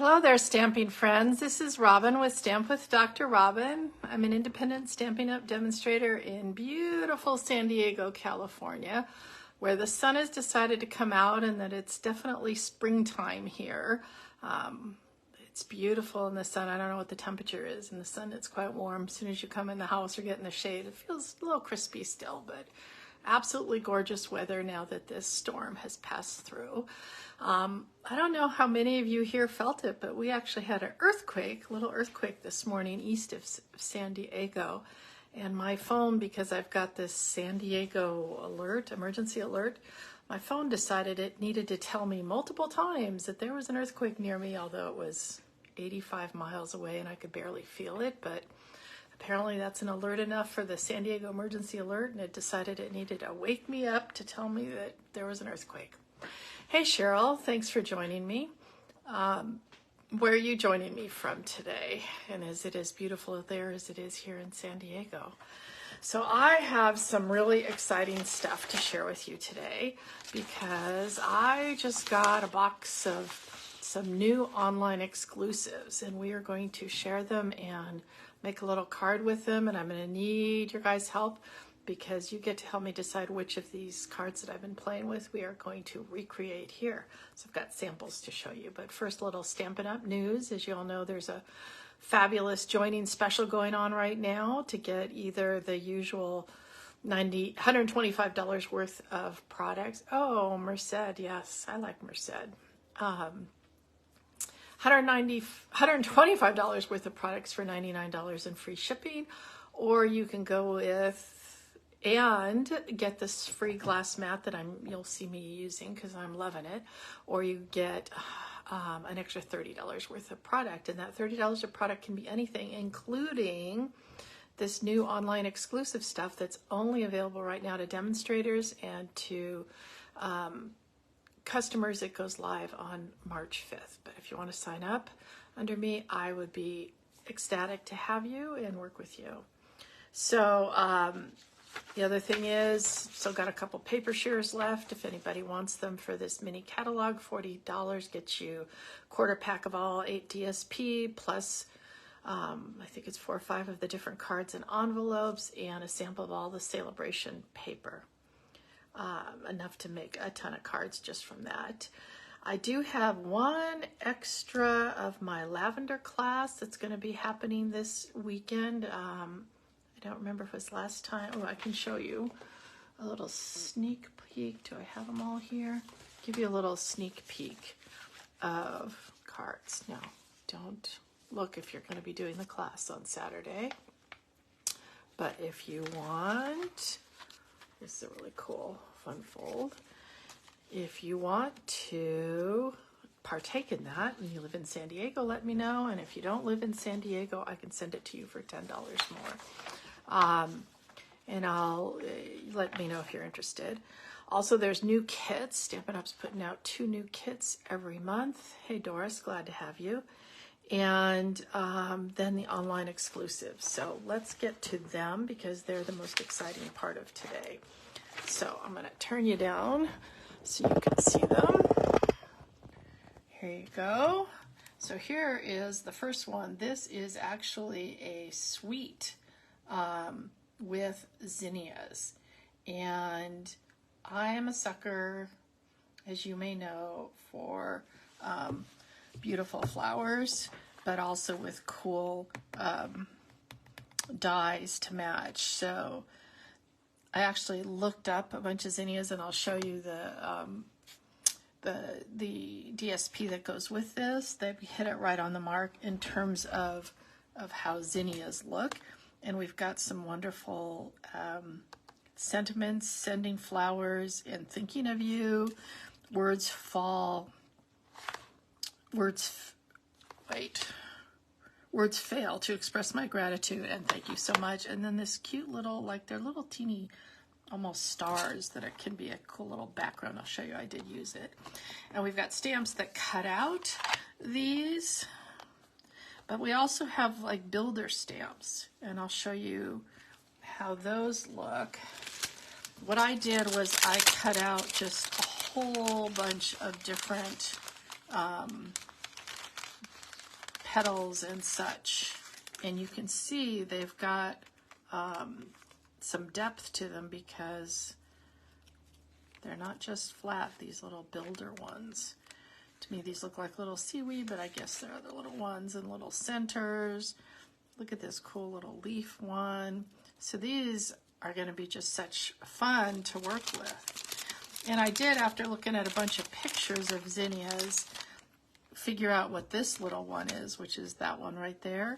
Hello there, stamping friends. This is Robin with Stamp with Dr. Robin. I'm an independent Stampin' Up! Demonstrator in beautiful San Diego, California, where the sun has decided to come out and that it's definitely springtime here. It's beautiful in the sun. I don't know what the temperature is in the sun. It's quite warm. As soon as you come in the house or get in the shade, it feels a little crispy still, but absolutely gorgeous weather now that this storm has passed through. I don't know how many of you here felt it, but we actually had an earthquake, a little earthquake this morning east of San Diego. And my phone, because I've got this San Diego alert, emergency alert, my phone decided it needed to tell me multiple times that there was an earthquake near me, although it was 85 miles away and I could barely feel it. But apparently that's an alert enough for the San Diego emergency alert, and it decided it needed to wake me up to tell me that there was an earthquake. Hey Cheryl, thanks for joining me. Where are you joining me from today? And is it as beautiful there as it is here in San Diego? So I have some really exciting stuff to share with you today because I just got a box of some new online exclusives, and we are going to share them and make a little card with them, and I'm going to need your guys' help because you get to help me decide which of these cards that I've been playing with we are going to recreate here. So I've got samples to show you, but first a little Stampin' Up! News. As you all know, there's a fabulous joining special going on right now to get either the usual $125 worth of products. Oh, Merced, yes, I like Merced. $125 worth of products for $99 in free shipping, or you can go with and get this free glass mat that you'll see me using because I'm loving it, or you get an extra $30 worth of product, and that $30 of product can be anything, including this new online exclusive stuff that's only available right now to demonstrators and to customers. It goes live on March 5th. But if you want to sign up under me, I would be ecstatic to have you and work with you. So the other thing is, still got a couple paper shares left. If anybody wants them for this mini catalog, $40 gets you a quarter pack of all 8 DSP plus I think it's 4 or 5 of the different cards and envelopes and a sample of all the celebration paper. Enough to make a ton of cards just from that. I do have one extra of my lavender class that's going to be happening this weekend. I don't remember if it was last time. Oh, I can show you a little sneak peek. Do I have them all here? Give you a little sneak peek of cards. Now, don't look if you're going to be doing the class on Saturday. But if you want, this is a really cool fun fold. If you want to partake in that and you live in San Diego, let me know. And if you don't live in San Diego, I can send it to you for $10 more. And let me know if you're interested. Also, there's new kits. Stampin' Up's putting out 2 new kits every month. Hey, Doris, glad to have you. And then the online exclusives. So let's get to them because they're the most exciting part of today. So I'm going to turn you down so you can see them. Here you go. So here is the first one. This is actually a suite with zinnias, and I am a sucker, as you may know, for beautiful flowers, but also with cool dies to match. So I actually looked up a bunch of zinnias, and I'll show you the DSP that goes with this. They hit it right on the mark in terms of how zinnias look. And we've got some wonderful sentiments, sending flowers and thinking of you. Words fail to express my gratitude and thank you so much. And then this cute little, like they're little teeny, almost stars that it can be a cool little background. I'll show you, I did use it. And we've got stamps that cut out these. But we also have like builder stamps, and I'll show you how those look. What I did was I cut out just a whole bunch of different petals and such. And you can see they've got some depth to them because they're not just flat, these little builder ones. To me, these look like little seaweed, but I guess they're other little ones and little centers. Look at this cool little leaf one. So these are going to be just such fun to work with. And I did, after looking at a bunch of pictures of zinnias, figure out what this little one is, which is that one right there.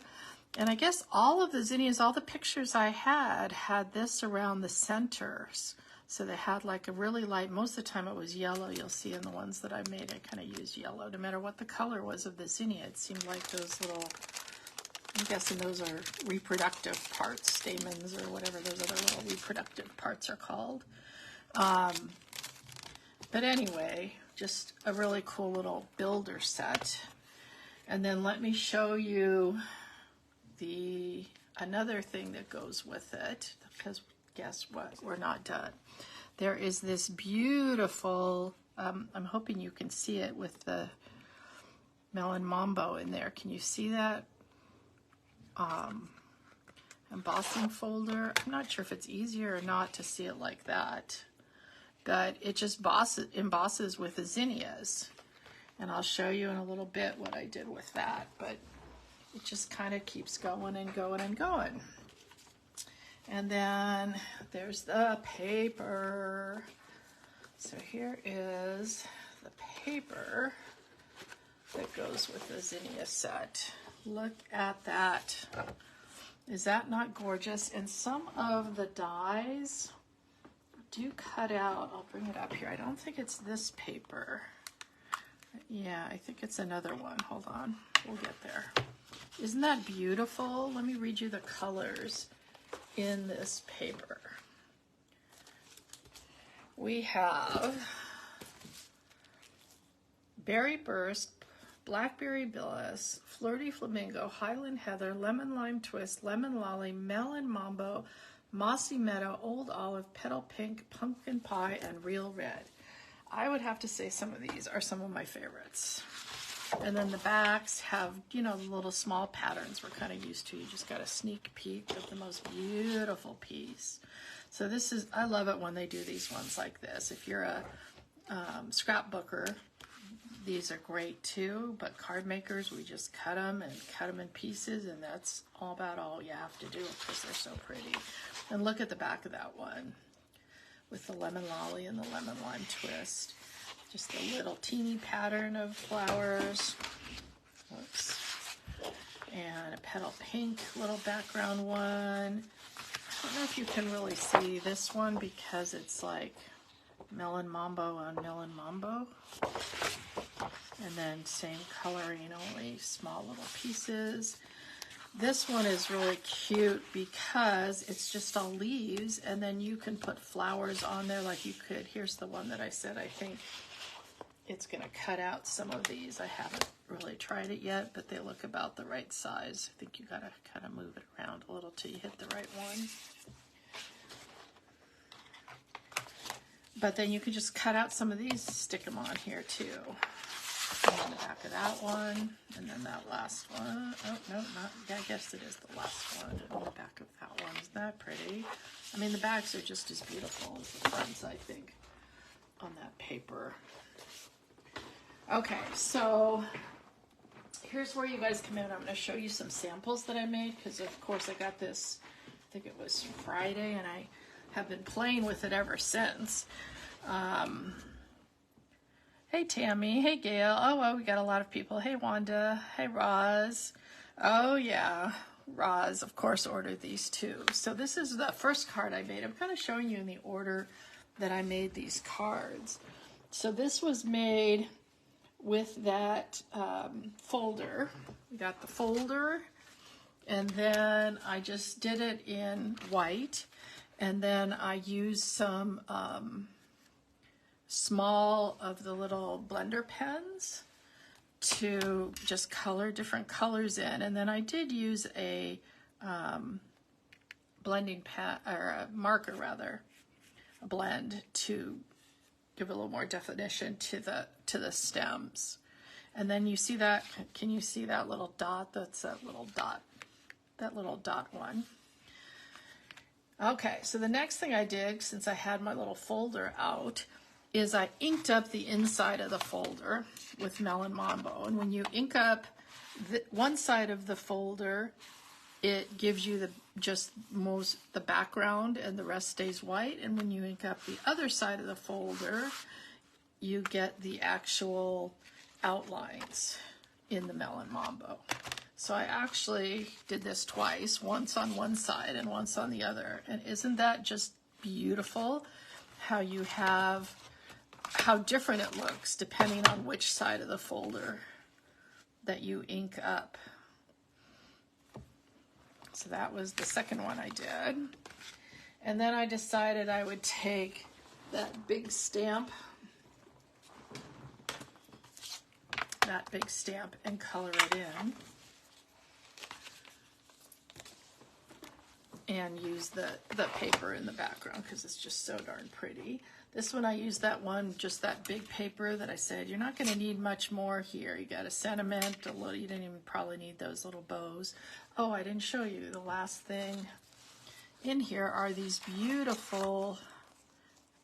And I guess all of the zinnias, all the pictures I had this around the centers. So they had like a really light, most of the time it was yellow. You'll see in the ones that I made, I kind of used yellow. No matter what the color was of the zinnia, it seemed like those little, I'm guessing those are reproductive parts, stamens or whatever those other little reproductive parts are called. But anyway, just a really cool little builder set. And then let me show you another thing that goes with it, because guess what? We're not done. There is this beautiful, I'm hoping you can see it with the melon mambo in there. Can you see that? Embossing folder. I'm not sure if it's easier or not to see it like that, but it just embosses with the zinnias. And I'll show you in a little bit what I did with that, but it just kind of keeps going and going and going. And then there's the paper. So here is the paper that goes with the zinnia set. Look at that. Is that not gorgeous? And some of the dies do cut out. I'll bring it up here. I don't think it's this paper. Yeah, I think it's another one. Hold on. We'll get there. Isn't that beautiful? Let me read you the colors in this paper. We have Berry Burst, Blackberry Bliss, Flirty Flamingo, Highland Heather, Lemon Lime Twist, Lemon Lolly, Melon Mambo, Mossy Meadow, Old Olive, Petal Pink, Pumpkin Pie, and Real Red. I would have to say some of these are some of my favorites. And then the backs have, you know, the little small patterns we're kind of used to. You just got a sneak peek of the most beautiful piece. So this is, I love it when they do these ones like this. If you're a scrapbooker, these are great too, but card makers, we just cut them in pieces, and that's about all you have to do because they're so pretty. And look at the back of that one with the lemon lolly and the lemon lime twist. Just a little teeny pattern of flowers. Whoops. And a petal pink little background one. I don't know if you can really see this one because it's like melon mambo on melon mambo. And then same coloring, only small little pieces. This one is really cute because it's just all leaves, and then you can put flowers on there like you could. Here's the one that I said I think it's going to cut out some of these. I haven't really tried it yet, but they look about the right size. I think you got to kind of move it around a little till you hit the right one. But then you can just cut out some of these, stick them on here too. And then the back of that one, and then that last one. Oh, no, not, I guess it is the last one. And the back of that one. Isn't that pretty? I mean, the backs are just as beautiful as the fronts, I think, on that paper. Okay, so here's where you guys come in. I'm going to show you some samples that I made because, of course, I got this, I think it was Friday, and I have been playing with it ever since. Hey, Tammy. Hey, Gail. Oh, well, we got a lot of people. Hey, Wanda. Hey, Roz. Oh, yeah. Roz, of course, ordered these too. So this is the first card I made. I'm kind of showing you in the order that I made these cards. So this was made with that folder. We got the folder, and then I just did it in white, and then I used some small of the little blender pens to just color different colors in, and then I did use a blending pen, or a marker rather, a blend to give a little more definition to the stems. And then you see that, can you see that little dot? That's that little dot one. Okay, so the next thing I did, since I had my little folder out, is I inked up the inside of the folder with Melon Mambo. And when you ink up one side of the folder, it gives you the background and the rest stays white. And when you ink up the other side of the folder, you get the actual outlines in the Melon Mambo. So I actually did this twice, once on one side and once on the other. And isn't that just beautiful? How you have, how different it looks depending on which side of the folder that you ink up. So that was the second one I did. And then I decided I would take that big stamp, and color it in. And use the paper in the background because it's just so darn pretty. This one I used that one, just that big paper that I said, you're not going to need much more here. You got a sentiment, a little, you didn't even probably need those little bows. Oh, I didn't show you the last thing. In here are these beautiful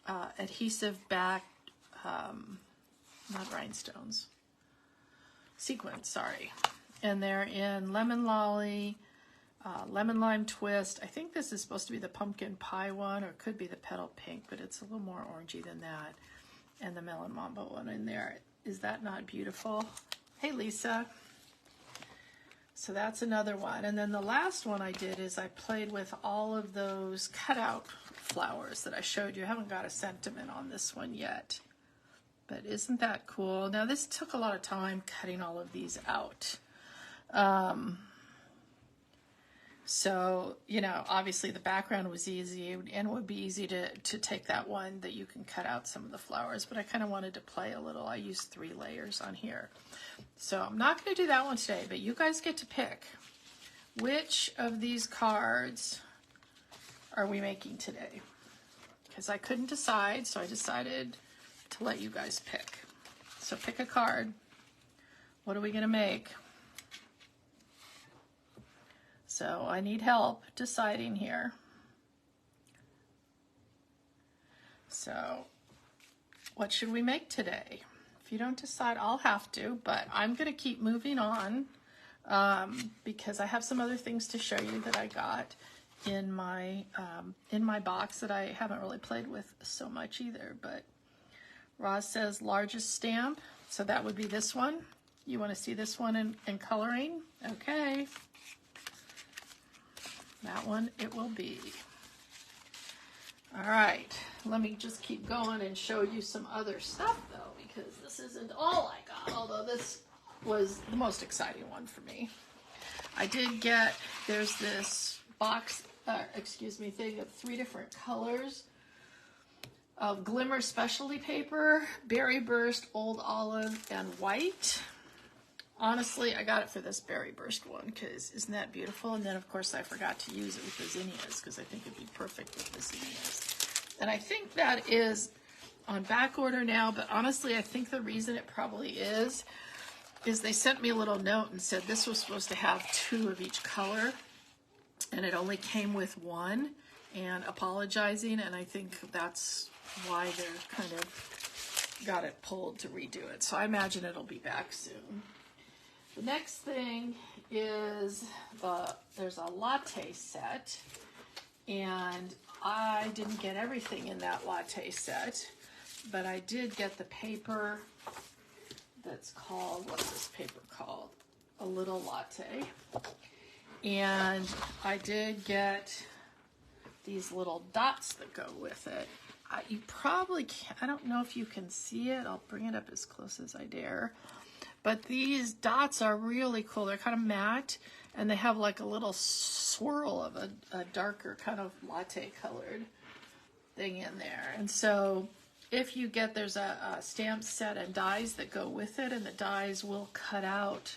adhesive back, not rhinestones, sequins, sorry. And they're in Lemon Lolly, Lemon Lime Twist. I think this is supposed to be the pumpkin pie one, or it could be the petal pink, but it's a little more orangey than that. And the Melon Mambo one in there. Is that not beautiful? Hey, Lisa. So that's another one. And then the last one I did is I played with all of those cutout flowers that I showed you. I haven't got a sentiment on this one yet, but isn't that cool? Now this took a lot of time cutting all of these out. So, you know, obviously the background was easy, and it would be easy to take that one that you can cut out some of the flowers, but I kind of wanted to play a little. I used 3 layers on here. So I'm not going to do that one today, but you guys get to pick which of these cards are we making today? Because I couldn't decide, so I decided to let you guys pick. So pick a card. What are we going to make? So I need help deciding here. So what should we make today? If you don't decide, I'll have to, but I'm going to keep moving on because I have some other things to show you that I got in my box that I haven't really played with so much either. But Roz says largest stamp, so that would be this one. You want to see this one in coloring? Okay. That one it will be. All right, let me just keep going and show you some other stuff though, because this isn't all I got, although this was the most exciting one for me. I did get, there's this box, thing of 3 different colors of Glimmer specialty paper, Berry Burst, Old Olive, and White. Honestly, I got it for this Berry Burst one because isn't that beautiful? And then, of course, I forgot to use it with the zinnias because I think it'd be perfect with the zinnias. And I think that is on back order now, but honestly, I think the reason it probably is they sent me a little note and said this was supposed to have 2 of each color, and it only came with 1, and apologizing, and I think that's why they're kind of got it pulled to redo it. So I imagine it'll be back soon. The next thing is there's a latte set, and I didn't get everything in that latte set, but I did get the paper that's called, what's this paper called? A Little Latte. And I did get these little dots that go with it. You probably can't, I don't know if you can see it. I'll bring it up as close as I dare. But these dots are really cool. They're kind of matte, and they have like a little swirl of a darker kind of latte colored thing in there. And so if you get, there's a stamp set and dies that go with it, and the dies will cut out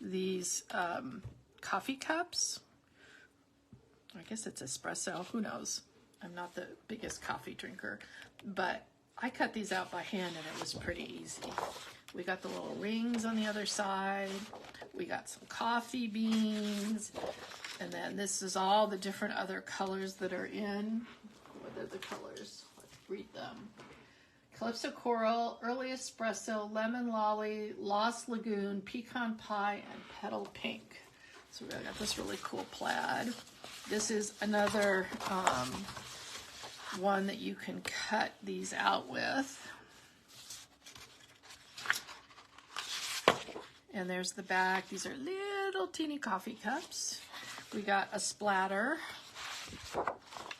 these coffee cups. I guess it's espresso, who knows? I'm not the biggest coffee drinker, but I cut these out by hand and it was pretty easy. We got the little rings on the other side. We got some coffee beans. And then this is all the different other colors that are in. What are the colors? Let's read them. Calypso Coral, Early Espresso, Lemon Lolly, Lost Lagoon, Pecan Pie, and Petal Pink. So we got this really cool plaid. This is another one that you can cut these out with. And there's the back. These are little teeny coffee cups. We got a splatter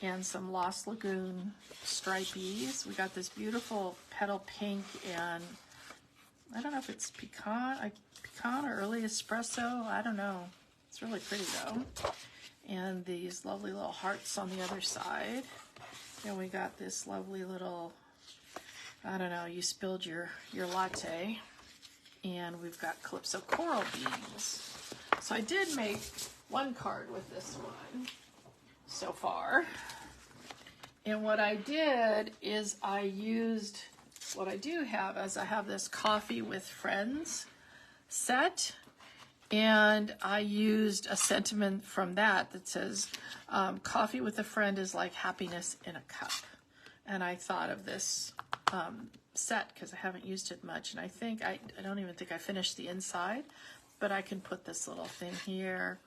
and some Lost Lagoon stripies. We got this beautiful petal pink and I don't know if it's pecan or early espresso. I don't know. It's really pretty though. And these lovely little hearts on the other side. And we got this lovely little, I don't know, you spilled your latte. And we've got Calypso Coral beans. So I did make one card with this one so far. And what I did is I used, what I do have is I have this Coffee with Friends set. And I used a sentiment from that says, coffee with a friend is like happiness in a cup. And I thought of this set because I haven't used it much. And I think, I don't even think I finished the inside, but I can put this little thing here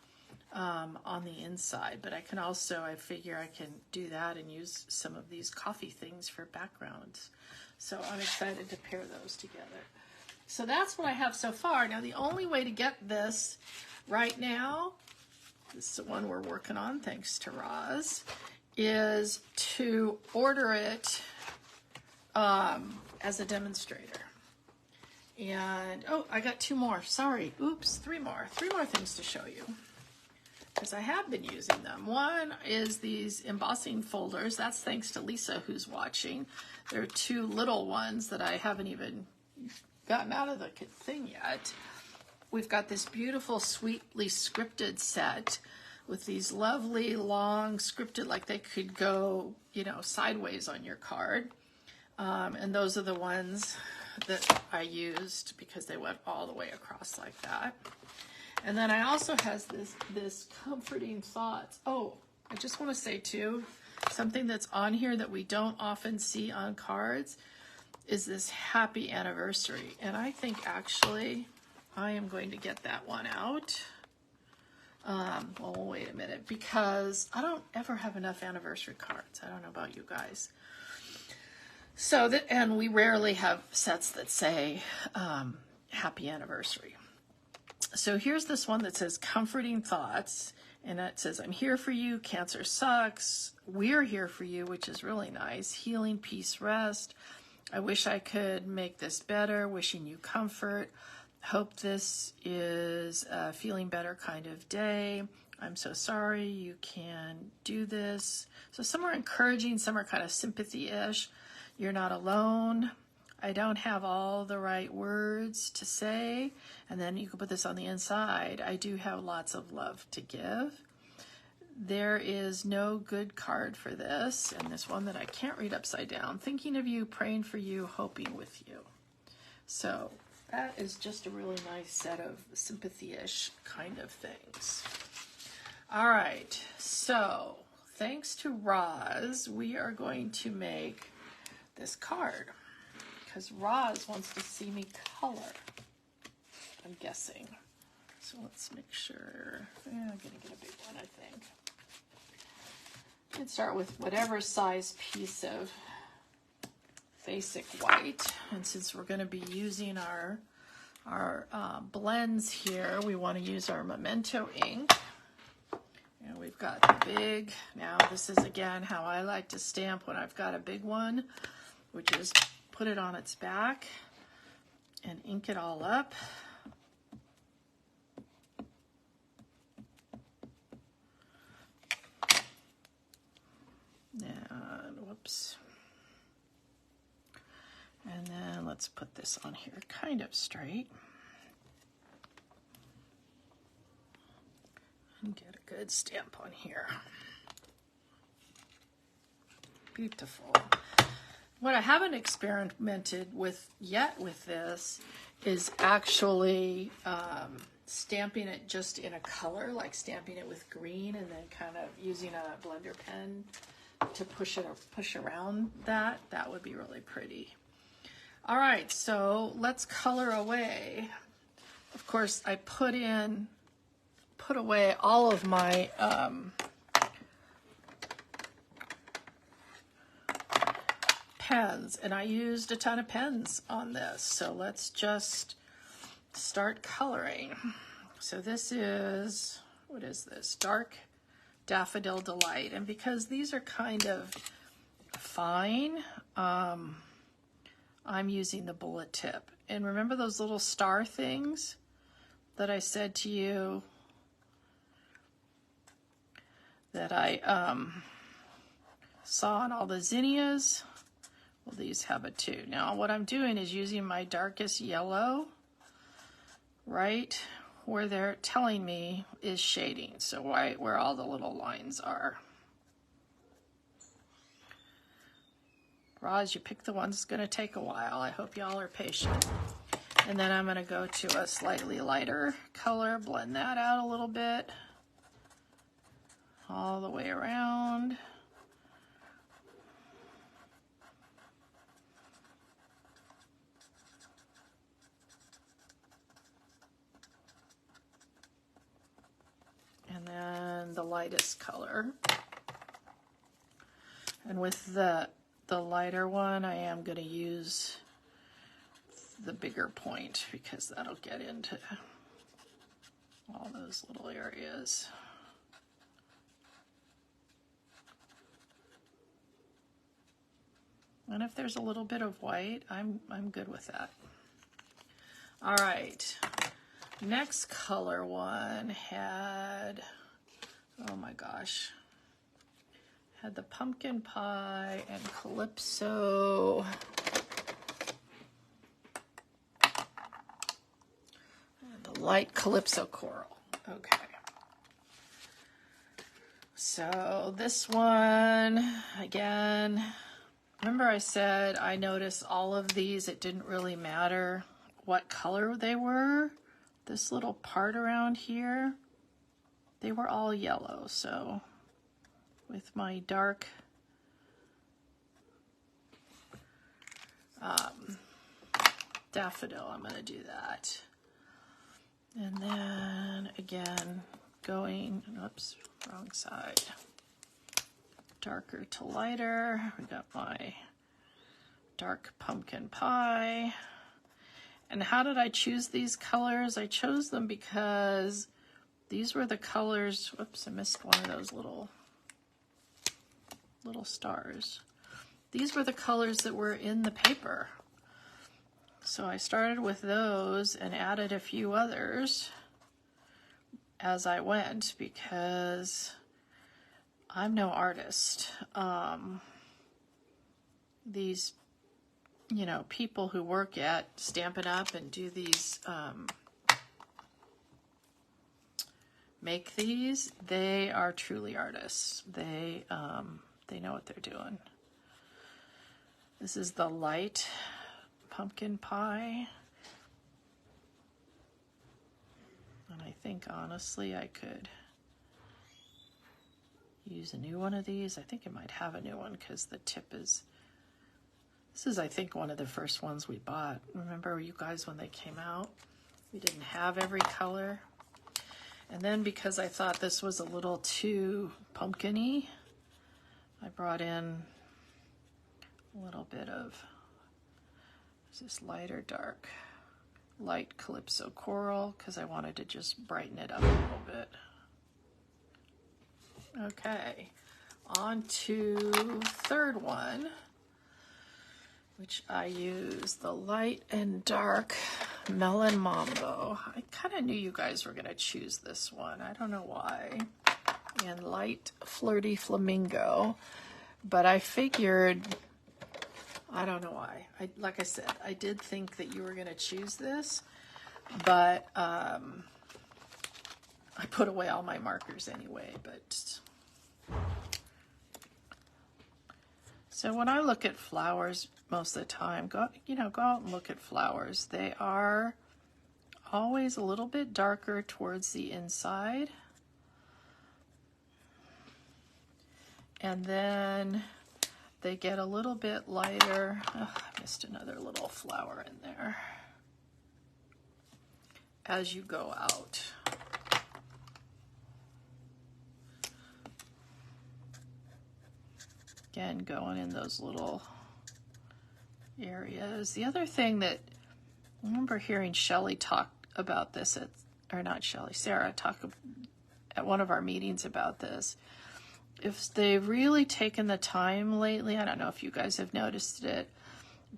on the inside. But I can also, I figure I can do that and use some of these coffee things for backgrounds. So I'm excited to pair those together. So that's what I have so far. Now the only way to get this right now, this is the one we're working on thanks to Roz, is to order it as a demonstrator. And, oh, I got two more. Sorry. Oops, three more things to show you. Because I have been using them. One is these embossing folders. That's thanks to Lisa who's watching. There are two little ones that I haven't even gotten out of the thing yet. We've got this beautiful Sweetly Scripted set with these lovely long scripted, like they could go, you know, sideways on your card. And those are the ones that I used because they went all the way across like that. And then I also has this comforting thoughts. Oh, I just want to say too, something that's on here that we don't often see on cards is this happy anniversary. And I think actually I am going to get that one out. Well, wait a minute, because I don't ever have enough anniversary cards. I don't know about you guys. So that, and we rarely have sets that say happy anniversary. So here's this one that says comforting thoughts. And that says, I'm here for you. Cancer sucks. We're here for you, which is really nice. Healing, peace, rest. I wish I could make this better. Wishing you comfort. Hope this is a feeling better kind of day. I'm so sorry you can do this. So some are encouraging, some are kind of sympathy-ish. You're not alone. I don't have all the right words to say. And then you can put this on the inside. I do have lots of love to give. There is no good card for this. And this one that I can't read upside down. Thinking of you, praying for you, hoping with you. So that is just a really nice set of sympathy-ish kind of things. All right, so thanks to Roz, we are going to make this card because Roz wants to see me color, I'm guessing. So let's make sure, I'm gonna get a big one, I think. You can start with whatever size piece of basic white, and since we're going to be using our blends here, we want to use our Memento ink. And we've got the big, now this is again how I like to stamp when I've got a big one, which is put it on its back and ink it all up. And whoops. And then let's put this on here kind of straight. And get a good stamp on here. Beautiful. What I haven't experimented with yet with this is actually stamping it just in a color, like stamping it with green and then kind of using a blender pen to push around that. That would be really pretty. All right, so let's color away. Of course, I put away all of my pens, and I used a ton of pens on this. So let's just start coloring. So this is, what is this? Dark Daffodil Delight. And because these are kind of fine, I'm using the bullet tip. And remember those little star things that I said to you that I saw on all the zinnias? Well, these have it too. Now what I'm doing is using my darkest yellow right where they're telling me is shading, so right where all the little lines are. Roz, you pick the ones that's going to take a while. I hope y'all are patient. And then I'm going to go to a slightly lighter color, blend that out a little bit, all the way around. And then the lightest color. And with the lighter one, I am going to use the bigger point because that'll get into all those little areas. And if there's a little bit of white, I'm good with that. All right. Next color one had, oh my gosh, had the pumpkin pie and calypso. And the light calypso coral. Okay. So this one, again, remember I said I noticed all of these, it didn't really matter what color they were. This little part around here, they were all yellow. So with my dark daffodil, I'm going to do that. And then again, going, oops, wrong side. Darker to lighter. We got my dark pumpkin pie. And how did I choose these colors? I chose them because these were the colors. Whoops, I missed one of those little stars. These were the colors that were in the paper. So I started with those and added a few others as I went because I'm no artist. These, you know, people who work at Stampin' Up and do these, make these, they are truly artists. They know what they're doing. This is the light pumpkin pie. And I think honestly I could use a new one of these. I think it might have a new one because the tip is, this is I think one of the first ones we bought. Remember you guys when they came out? We didn't have every color. And then because I thought this was a little too pumpkin-y, I brought in a little bit of, is this light or dark? Light calypso coral, because I wanted to just brighten it up a little bit. Okay, on to third one, which I use the light and dark melon mambo. I kind of knew you guys were going to choose this one. I don't know why. And light flirty flamingo, but I figured, I don't know why. Like I said, I did think that you were going to choose this, but I put away all my markers anyway. But So when I look at flowers most of the time, go out and look at flowers. They are always a little bit darker towards the inside. And then they get a little bit lighter. Oh, I missed another little flower in there. As you go out. Again, going in those little areas. The other thing that I remember hearing Shelley talk about this Sarah talk at one of our meetings about this. If they've really taken the time lately, I don't know if you guys have noticed it,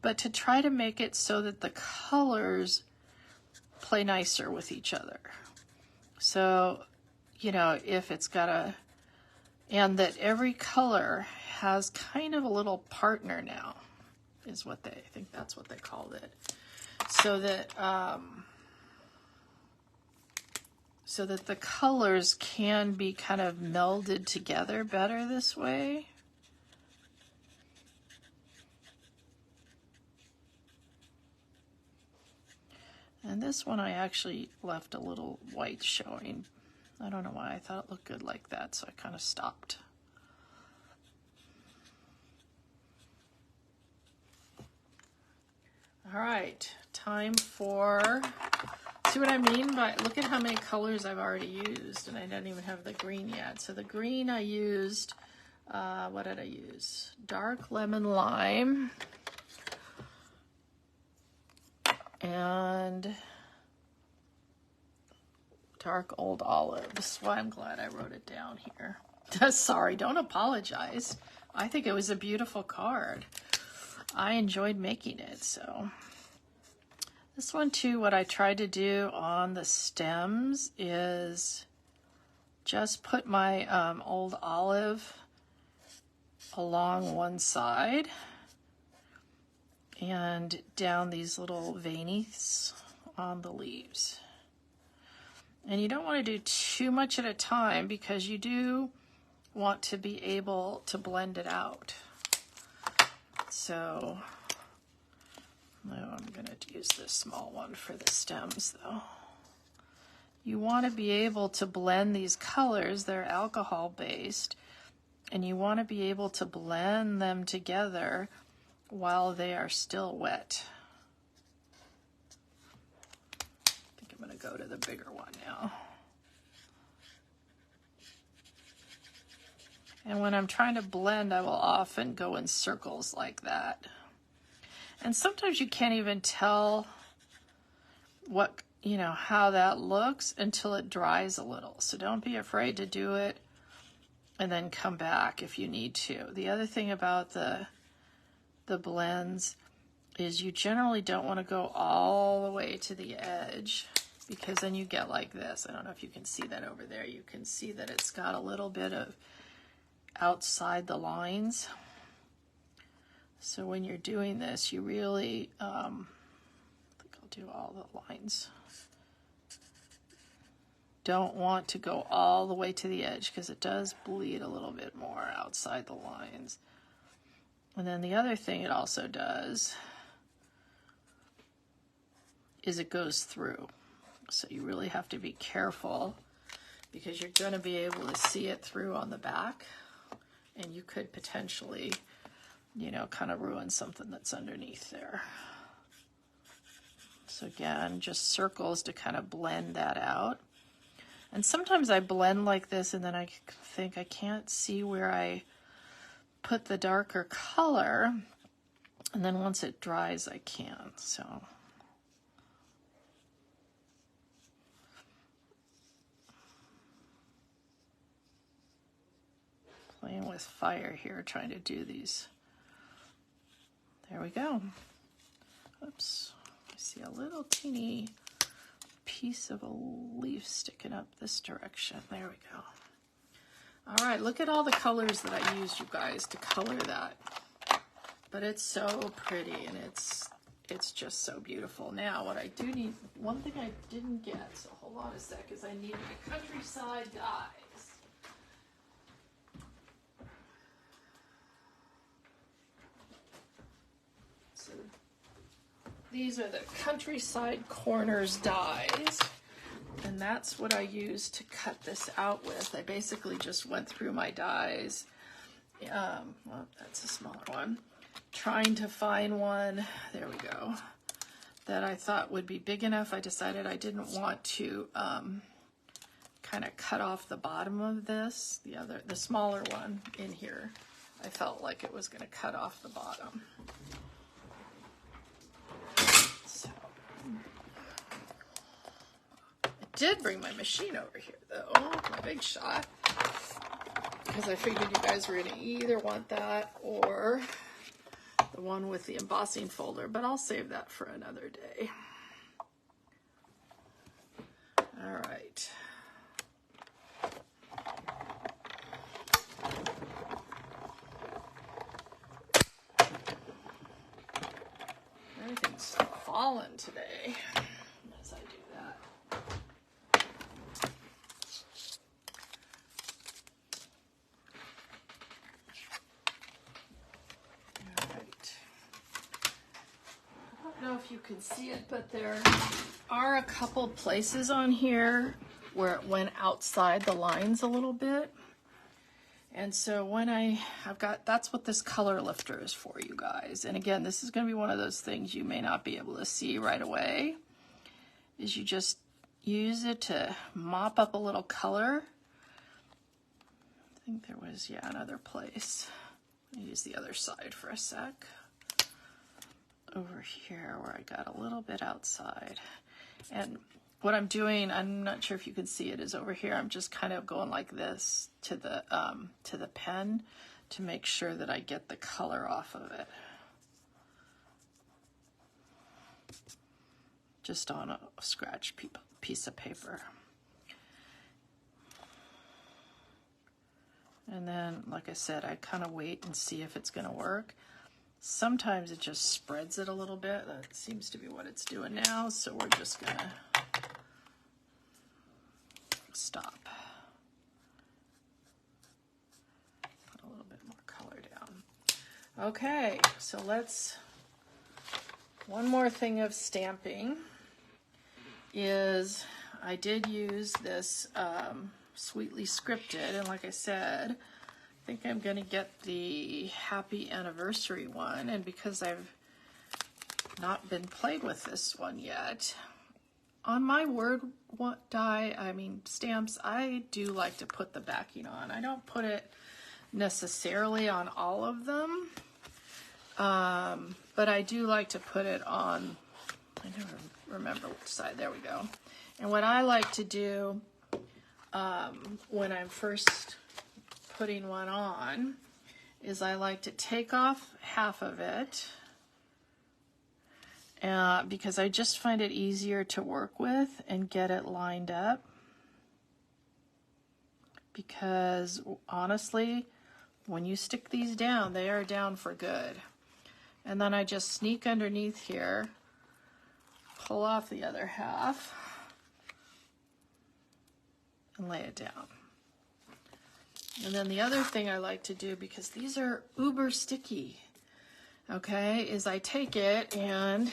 but to try to make it so that the colors play nicer with each other. So, if it's got and that every color has kind of a little partner now, is what I think that's what they called it. So that the colors can be kind of melded together better this way. And this one I actually left a little white showing. I don't know why, I thought it looked good like that, so I kind of stopped. All right, time for, see what I mean by, look at how many colors I've already used, and I don't even have the green yet. So the green I used, what did I use? Dark lemon lime. And dark old olive. This is why I'm glad I wrote it down here. Sorry, don't apologize. I think it was a beautiful card. I enjoyed making it. So this one too, what I tried to do on the stems is just put my old olive along one side and down these little veinies on the leaves. And you don't want to do too much at a time because you do want to be able to blend it out. So I'm going to use this small one for the stems though. You want to be able to blend these colors, they're alcohol based, and you want to be able to blend them together while they are still wet. I think I'm going to go to the bigger one now. And when I'm trying to blend, I will often go in circles like that. And sometimes you can't even tell what, how that looks until it dries a little. So don't be afraid to do it and then come back if you need to. The other thing about the blends is you generally don't want to go all the way to the edge because then you get like this. I don't know if you can see that over there. You can see that it's got a little bit of outside the lines. So when you're doing this, you really, I think I'll do all the lines. Don't want to go all the way to the edge because it does bleed a little bit more outside the lines. And then the other thing it also does is it goes through. So you really have to be careful because you're going to be able to see it through on the back, and you could potentially, kind of ruin something that's underneath there. So again, just circles to kind of blend that out. And sometimes I blend like this and then I think I can't see where I put the darker color, and then once it dries I can. So playing with fire here, trying to do these. There we go. Oops, I see a little teeny piece of a leaf sticking up this direction. There we go. All right, look at all the colors that I used, you guys, to color that. But it's so pretty, and it's just so beautiful. Now, what I do need, one thing I didn't get, so hold on a sec, is I need my countryside dyes. these are the Countryside Corners dies, and that's what I used to cut this out with. I basically just went through my dies. Well, that's a smaller one. Trying to find one, there we go, that I thought would be big enough. I decided I didn't want to kind of cut off the bottom of this. The smaller one in here, I felt like it was going to cut off the bottom. So I did bring my machine over here though, my Big Shot, because I figured you guys were going to either want that or the one with the embossing folder, but I'll save that for another day. All right. Everything's falling today as I do that. All right. I don't know if you can see it, but there are a couple places on here where it went outside the lines a little bit. And so when that's what this color lifter is for, you guys. And again, this is going to be one of those things you may not be able to see right away, is you just use it to mop up a little color. I think there was, yeah, another place. I'll use the other side for a sec. Over here where I got a little bit outside. And what I'm doing, I'm not sure if you can see it, is over here I'm just kind of going like this to the pen to make sure that I get the color off of it. Just on a scratch piece of paper. And then, like I said, I kind of wait and see if it's going to work. Sometimes it just spreads it a little bit. That seems to be what it's doing now, so we're just going to stop. Put a little bit more color down. Okay, so one more thing of stamping is I did use this Sweetly Scripted, and like I said, I think I'm going to get the Happy Anniversary one, and because I've not been played with this one yet, on my word stamps, I do like to put the backing on. I don't put it necessarily on all of them, but I do like to put it on, I never remember which side, there we go. And what I like to do when I'm first putting one on is I like to take off half of it, because I just find it easier to work with and get it lined up. Because honestly, when you stick these down, they are down for good. And then I just sneak underneath here, pull off the other half, and lay it down. And then the other thing I like to do, because these are uber sticky, okay, is I take it and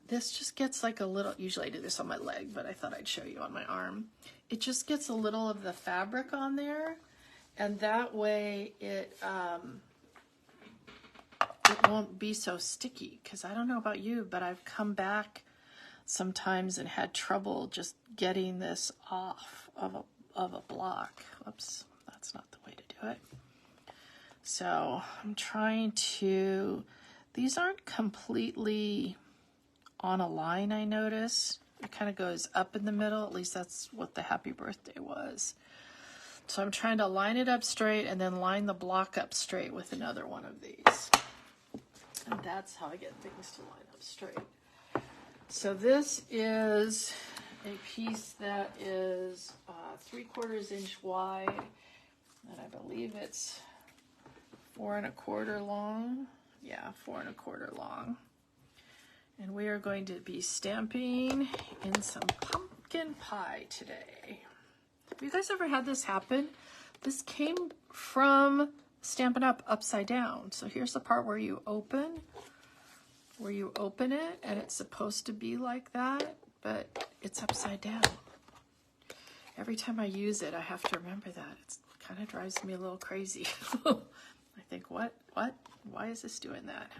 this just gets like a little, usually I do this on my leg, but I thought I'd show you on my arm. It just gets a little of the fabric on there, and that way it won't be so sticky. Because I don't know about you, but I've come back sometimes and had trouble just getting this off of a block. Whoops, that's not the way to do it. So I'm trying to, these aren't completely on a line, I notice. It kind of goes up in the middle, at least that's what the happy birthday was. So I'm trying to line it up straight and then line the block up straight with another one of these. And that's how I get things to line up straight. So this is a piece that is 3/4 inch wide, and I believe it's 4 1/4 long. Yeah, 4 1/4 long. And we are going to be stamping in some pumpkin pie today. Have you guys ever had this happen? This came from Stampin' Up! Upside down. So here's the part where you open, where you open it and it's supposed to be like that, but it's upside down. Every time I use it, I have to remember that. It kind of drives me a little crazy. I think, what? Why is this doing that?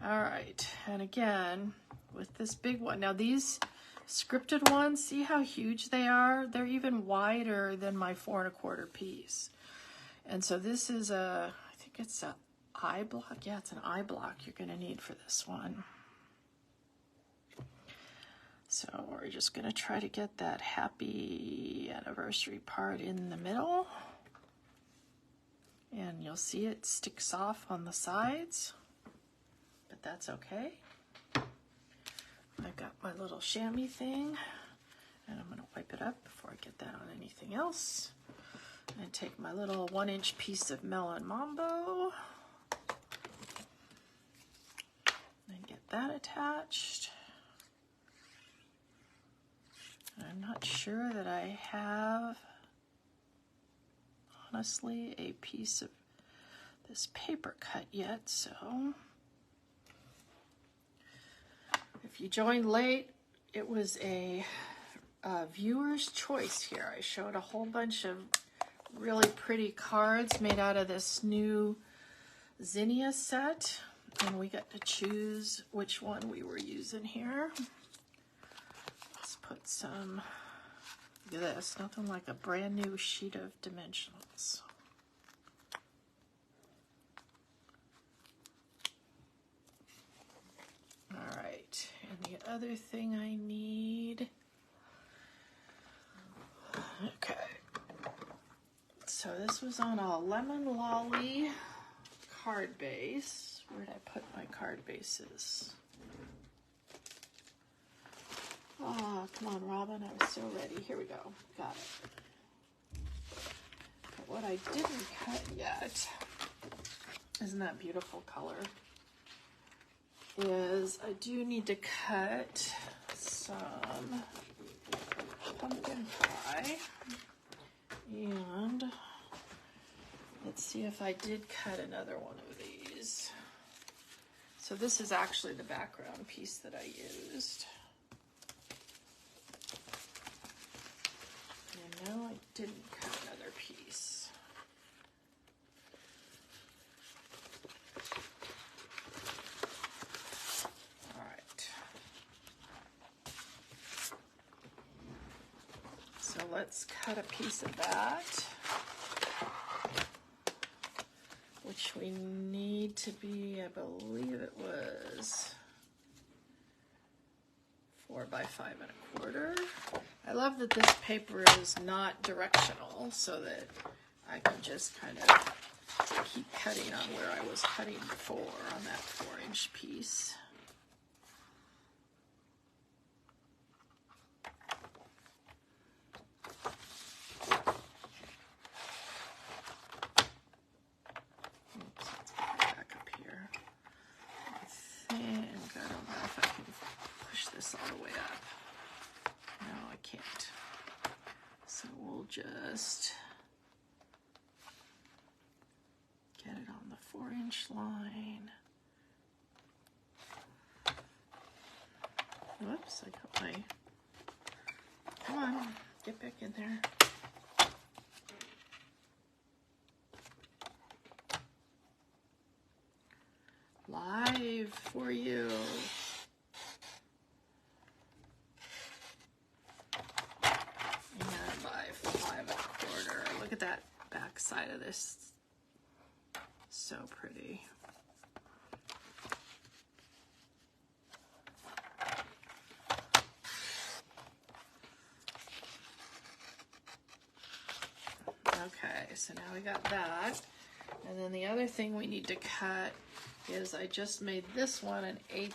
All right, and again, with this big one. Now these scripted ones, see how huge they are? They're even wider than my 4 1/4 piece. And so this is I think it's an eye block. Yeah, it's an eye block you're gonna need for this one. So we're just gonna try to get that happy anniversary part in the middle. And you'll see it sticks off on the sides, but that's okay. I've got my little chamois thing, and I'm gonna wipe it up before I get that on anything else. And take my little 1-inch piece of melon mambo and get that attached. I'm not sure that I have, honestly, a piece of this paper cut yet, so if you joined late, it was a viewer's choice here. I showed a whole bunch of really pretty cards made out of this new Zinnia set, and we got to choose which one we were using here. Let's put some, look at this, nothing like a brand new sheet of dimensionals. All right, and the other thing I need, okay. So this was on a Lemon Lolly card base. Where did I put my card bases? Oh, come on, Robin, I was so ready. Here we go, got it. But what I didn't cut yet, isn't that beautiful color, is I do need to cut some pumpkin pie. And let's see if I did cut another one of these. So this is actually the background piece that I used. And no, I didn't cut another piece. All right. So let's cut a piece of that, which we need to be, I believe it was 4 by 5 1/4. I love that this paper is not directional, so that I can just kind of keep cutting on where I was cutting before on that 4-inch piece. All the way up. No, I can't. So we'll just get it on the 4-inch line. Whoops, I got my, come on, get back in there. Live for you. Look at that back side of this. So pretty. Okay, so now we got that. And then the other thing we need to cut is I just made this one an 1/8,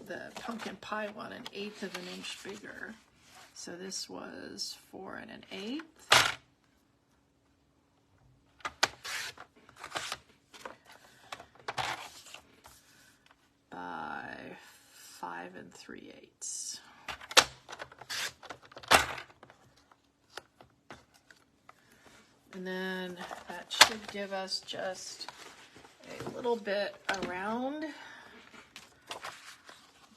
the pumpkin pie one, an 1/8 of an inch bigger. So this was 4 1/8. By 5 3/8. And then that should give us just a little bit around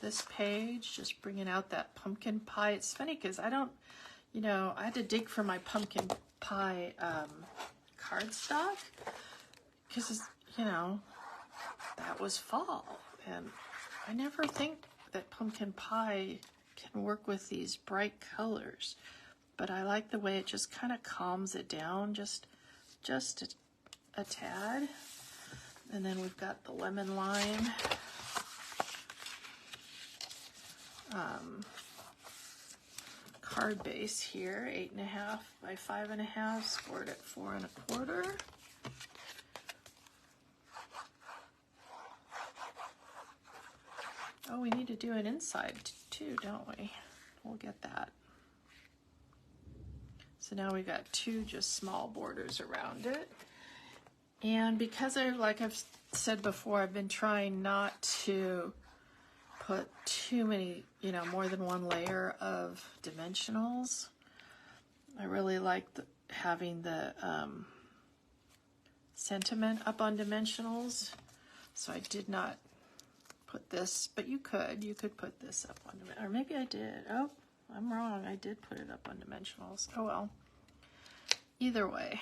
this page, just bringing out that pumpkin pie. It's funny because I don't, you know, I had to dig for my pumpkin pie cardstock because, you know, that was fall. And I never think that pumpkin pie can work with these bright colors. But I like the way it just kind of calms it down just a tad. And then we've got the lemon lime. Card base here, 8.5 by 5.5, scored at 4 1/4. Oh, we need to do an inside too, don't we? We'll get that. So now we've got 2 just small borders around it. And because like I've said before, I've been trying not to put too many, you know, more than one layer of dimensionals. I really like having the sentiment up on dimensionals. So I did not put this, but you could put this up on, or maybe I did. Oh, I'm wrong. I did put it up on dimensionals. Oh well. Either way.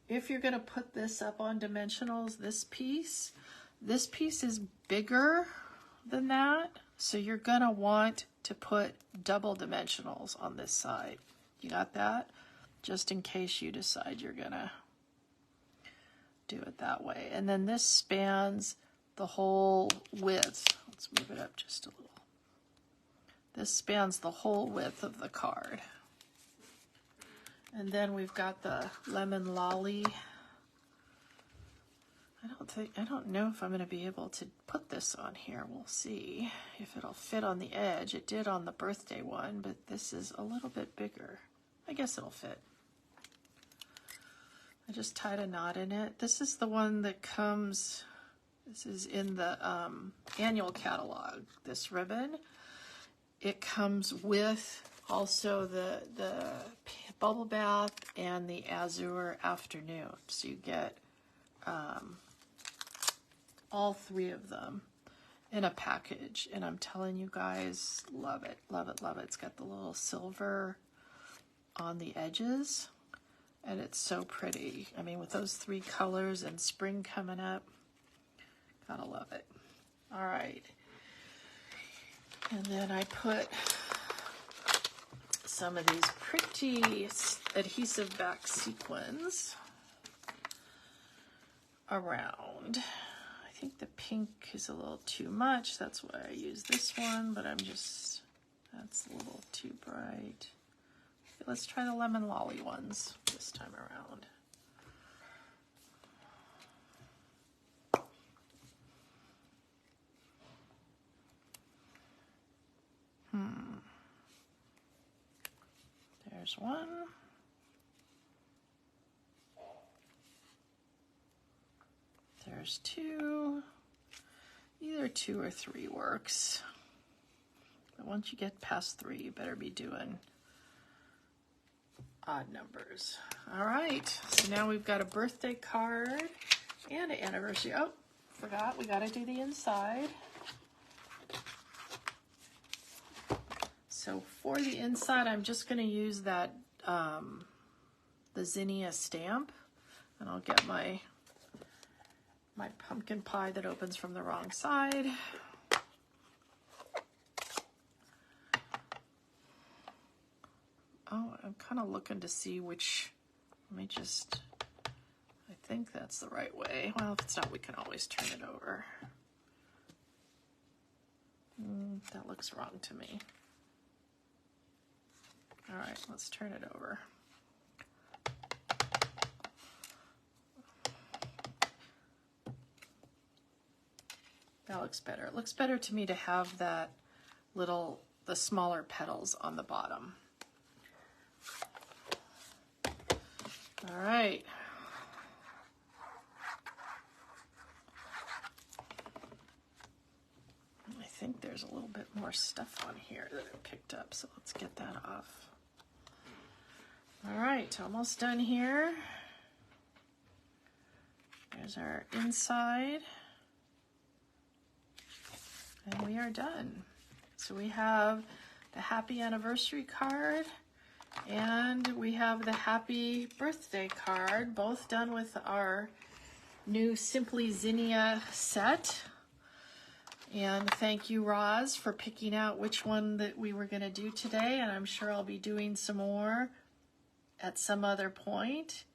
If you're going to put this up on dimensionals, this piece is bigger than that, so you're going to want to put double dimensionals on this side. You got that? Just in case you decide you're going to do it that way. And then this spans the whole width. Let's move it up just a little. This spans the whole width of the card. And then we've got the lemon lolly. I don't know if I'm going to be able to put this on here. We'll see if it'll fit on the edge. It did on the birthday one, but this is a little bit bigger. I guess it'll fit. I just tied a knot in it. This is the one that comes, this is in the annual catalog, this ribbon. It comes with also the bubble bath and the azure afternoon. So you get all 3 of them in a package. And I'm telling you guys, love it, love it, love it. It's got the little silver on the edges. And it's so pretty. I mean, with those 3 colors and spring coming up, gotta love it. All right. And then I put some of these pretty adhesive back sequins around. I think the pink is a little too much. That's why I use this one, but that's a little too bright. Okay, let's try the lemon lolly ones this time around. There's one. There's 2. Either 2 or 3 works. But once you get past 3, you better be doing odd numbers. All right, so now we've got a birthday card and an anniversary. Oh, forgot, we got to do the inside. So for the inside, I'm just going to use that, the Zinnia stamp, and I'll get my pumpkin pie that opens from the wrong side. Oh, I'm kind of looking to see which, I think that's the right way. Well, if it's not, we can always turn it over. That looks wrong to me. All right, let's turn it over. That looks better. It looks better to me to have the smaller petals on the bottom. All right. I think there's a little bit more stuff on here that I picked up, so let's get that off. All right, almost done here. There's our inside. And we are done. So we have the happy anniversary card and we have the happy birthday card, both done with our new Simply Zinnia set. And thank you, Roz, for picking out which one that we were going to do today. And I'm sure I'll be doing some more at some other point.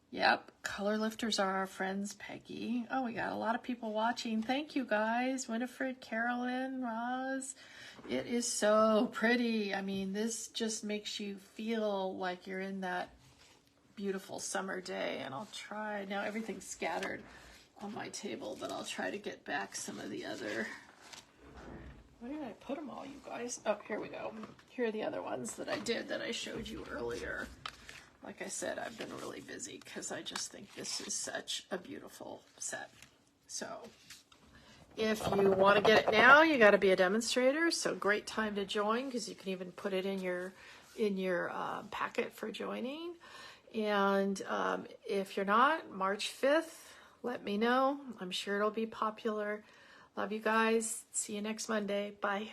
Yep, color lifters are our friends, Peggy. Oh, we got a lot of people watching. Thank you, guys. Winifred, Carolyn, Roz. It is so pretty. I mean, this just makes you feel like you're in that beautiful summer day. And I'll try, now everything's scattered on my table, but I'll try to get back some of the other, where did I put them all, you guys? Oh, here we go. Here are the other ones that I did that I showed you earlier. Like I said, I've been really busy because I just think this is such a beautiful set. So if you want to get it now, you got to be a demonstrator. So great time to join because you can even put it in your packet for joining. And if you're not, March 5th, let me know. I'm sure it'll be popular. Love you guys. See you next Monday. Bye.